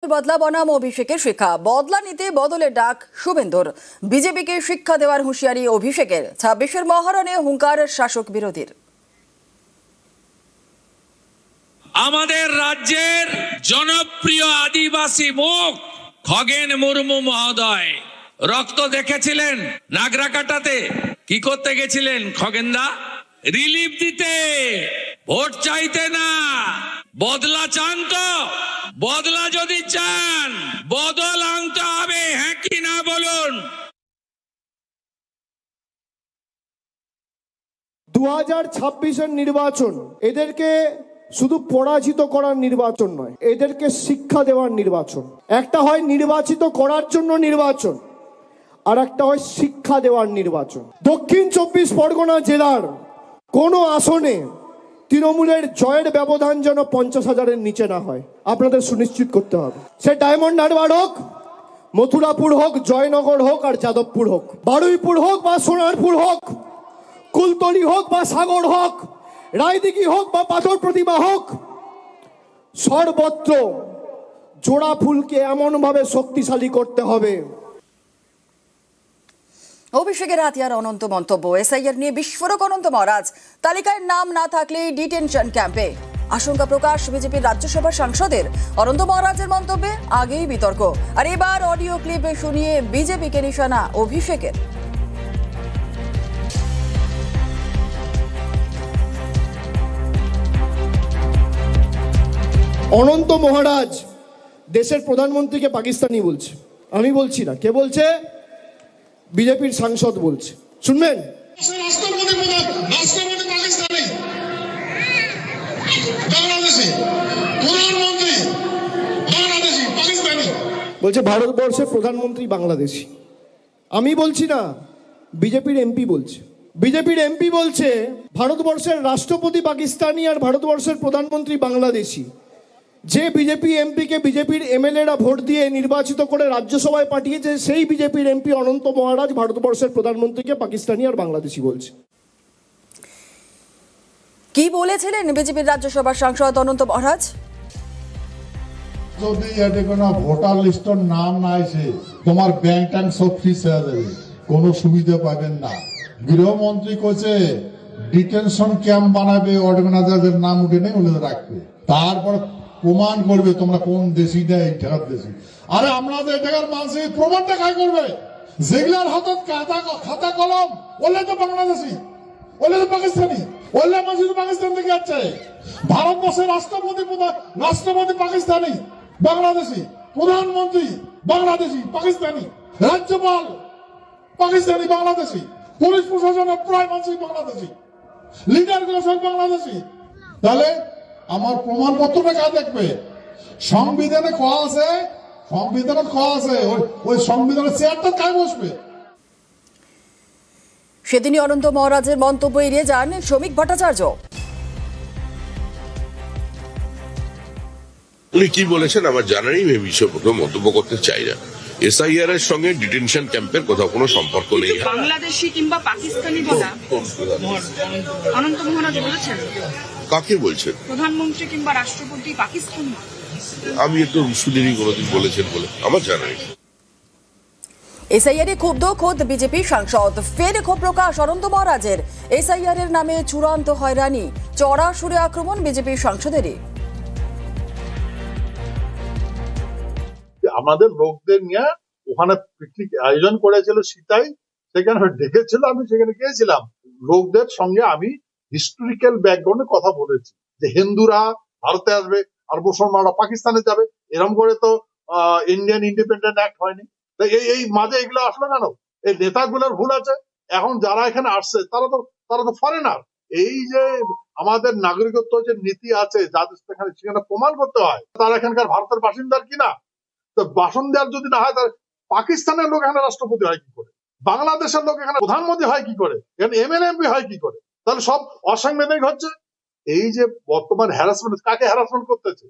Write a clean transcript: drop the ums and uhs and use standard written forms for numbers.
বদলা বনাম অভিষেকের শিক্ষা বদলা নিতে বদলের ডাক শুভেন্দুর। বিজেপিকে শিক্ষা দেওয়ার হুঁশিয়ারি অভিষেকের। ২৬-এর মহারণে হুঙ্কার শাসক বিরোধীর। আমাদের রাজ্যের জনপ্রিয় আদিবাসী মুখ খগেন মুর্মু মহোদয় রক্ত দেখেছিলেন নাগরাকাটাতে। কি করতে গেছিলেন খগেনদা? রিলিফ দিতে, ভোট চাইতে না। বদলা চান তো? বদলা যদি চান বদল আনতে হবে, হ্যাঁ কি না বলুন। 2026-এর নির্বাচন এদেরকে শুধু পরাজিত করার নির্বাচন নয়, এদেরকে শিক্ষা দেওয়ার নির্বাচন। একটা হয় নির্বাচিত করার জন্য নির্বাচন, আর একটা হয় শিক্ষা দেওয়ার নির্বাচন। দক্ষিণ 24 পরগনা জেলার কোনো আসনে তৃণমূলের জয়ের ব্যবধান যেন 50,000-এর নিচে না হয়, আপনাদের সুনিশ্চিত করতে হবে। সে ডায়মন্ড হারবার হোক, মথুরাপুর হোক, জয়নগর হোক আর যাদবপুর হোক, বারুইপুর হোক বা সোনারপুর হোক, কুলতলি হোক বা সাগর হোক, রায়দিঘি হোক বা পাথর প্রতিমা হোক, সর্বত্র জোড়া ফুলকে এমন ভাবে শক্তিশালী করতে হবে। অভিষেকের হাতিয়ার অনন্ত মন্তব্য। এসআইআর নিয়ে বিস্ফোরক অনন্ত মহারাজ। তালিকায় নাম না থাকলেই ডিটেনশন ক্যাম্পে। আশঙ্কা প্রকাশ বিজেপির রাজ্যসভার সাংসদের। অনন্ত মহারাজের মন্তব্যে আগেই বিতর্ক, আর এবার অডিও ক্লিপে শুনিয়ে বিজেপিকে নিশানা অভিষেকের। অনন্ত মহারাজ দেশের প্রধানমন্ত্রীকে পাকিস্তানি বলছে, আমি বলছি না। কে বলছে? বিজেপির সাংসদ বলছে, শুনবেন। বলছে ভারতবর্ষের প্রধানমন্ত্রী বাংলাদেশি। আমি বলছি না, বিজেপির এমপি বলছে। বিজেপির এমপি বলছে ভারতবর্ষের রাষ্ট্রপতি পাকিস্তানি আর ভারতবর্ষের প্রধানমন্ত্রী বাংলাদেশি। যে বিজেপি এমপিকে বিজেপির এমএলএরা ভোট দিয়ে নির্বাচিত করে রাজ্যসভায় পাঠিয়েছে, সেই বিজেপির এমপি অনন্ত মহারাজ ভারতবর্ষের প্রধানমন্ত্রীকে পাকিস্তানি আর বাংলাদেশি বলছে। কি বলেছিলেন বিজেপির রাজ্যসভার সাংসদ অনন্ত মহারাজ? যদি এতে কোনো ভোটার লিস্টের নাম না আসে, তোমার ব্যাংক ট্যাঙ্ক সব ফ্রিজ হয়ে যাবে, কোনো সুবিধা পাবেন না। গৃহমন্ত্রী কইছে ডিটেনশন ক্যাম্প বানাবে, অর্গানাইজারদের নাম উঠে নেই ওদের রাখবে, তারপর প্রমাণ করবে তোমরা কোন দেশি না এই ঢাকার দেশি। আরে আমরা তো এই ঢাকার মানুষের প্রমাণটা খাই করবে? যেগুলার হাতত খাতা কলম ওলে তো বাংলাদেশি, ওলে তো পাকিস্তানি, ওলে মানুষ তো পাকিস্তান থেকে আসছে। ভারতবর্ষের রাষ্ট্রপতি পাকিস্তানি বাংলাদেশি, প্রধানমন্ত্রী বাংলাদেশি পাকিস্তানি, রাজ্যপাল পাকিস্তানি বাংলাদেশি, পুলিশ প্রশাসনের প্রায় মানুষই বাংলাদেশি, লিডার গুলো সব বাংলাদেশি। তাহলে আমার প্রমাণপত্রটা কাজ দেখবে? সংবিধানে ক আছে, ওই সংবিধানের চেয়ারটা কাজ বসবে। সেদিনই অনন্ত মহারাজের মন্তব্য এড়িয়ে যান শ্রমিক ভট্টাচার্য। উনি কি বলেছেন আমার জানা নেই, আমি বিষয়ে মন্তব্য করতে চাই না। এসআইআর এর সঙ্গে ডিটেনশন ক্যাম্পের কোথাও কোনো সম্পর্ক নেই। বাংলাদেশি কিংবা পাকিস্তানি বলা অনন্ত মহারাজ বলেছেন। কাকে বলছেন? প্রধানমন্ত্রী কিংবা রাষ্ট্রপতি পাকিস্তানি। আমি একটু শুনিনি কোনোদিন বলেছেন বলে, আমার জানা নেই। এসআইআরে ক্ষুব্ধ খোদ বিজেপি সাংসদ। ফের ক্ষোভ প্রকাশ অনন্ত মহারাজের। এসআইআর এর নামে চূড়ান্ত হয়রানি, চড়া সুরে আক্রমণ বিজেপির সাংসদেরই। আমাদের লোকদের নিয়ে ওখানে পিকনিক আয়োজন করেছিল সীতাই, সেখানে ডেকেছিল, আমি সেখানে গিয়েছিলাম। লোকদের সঙ্গে আমি হিস্টোরিক্যাল ব্যাকগ্রাউন্ডে কথা বলেছি যে হিন্দুরা ভারতে আসবে আর মুসলমানরা পাকিস্তানে যাবে, এরকম করে তো ইন্ডিয়ান ইন্ডিপেন্ডেন্ট অ্যাক্ট হয়নি। এই মাঝে এগুলো আসলো কেন? এই নেতাগুলোর ভুল আছে। এখন যারা এখানে আসছে তারা তো ফরেনার। এই যে আমাদের নাগরিকত্ব যে নীতি আছে যাদের সেখানে প্রমাণ করতে হয় তারা এখানকার ভারতের বাসিন্দার কিনা। তো বাসিন্দার যদি না হয় তাহলে পাকিস্তানের লোক এখানে রাষ্ট্রপতি হয় কি করে? বাংলাদেশের লোক এখানে প্রধানমন্ত্রী হয় কি করে? এখানে এমএলএ এমপি হয় কি করে? তাহলে সব অসাংবিধানিক হচ্ছে। এই যে বর্তমান হ্যারাসমেন্ট, কাকে হ্যারাসমেন্ট করতেছে?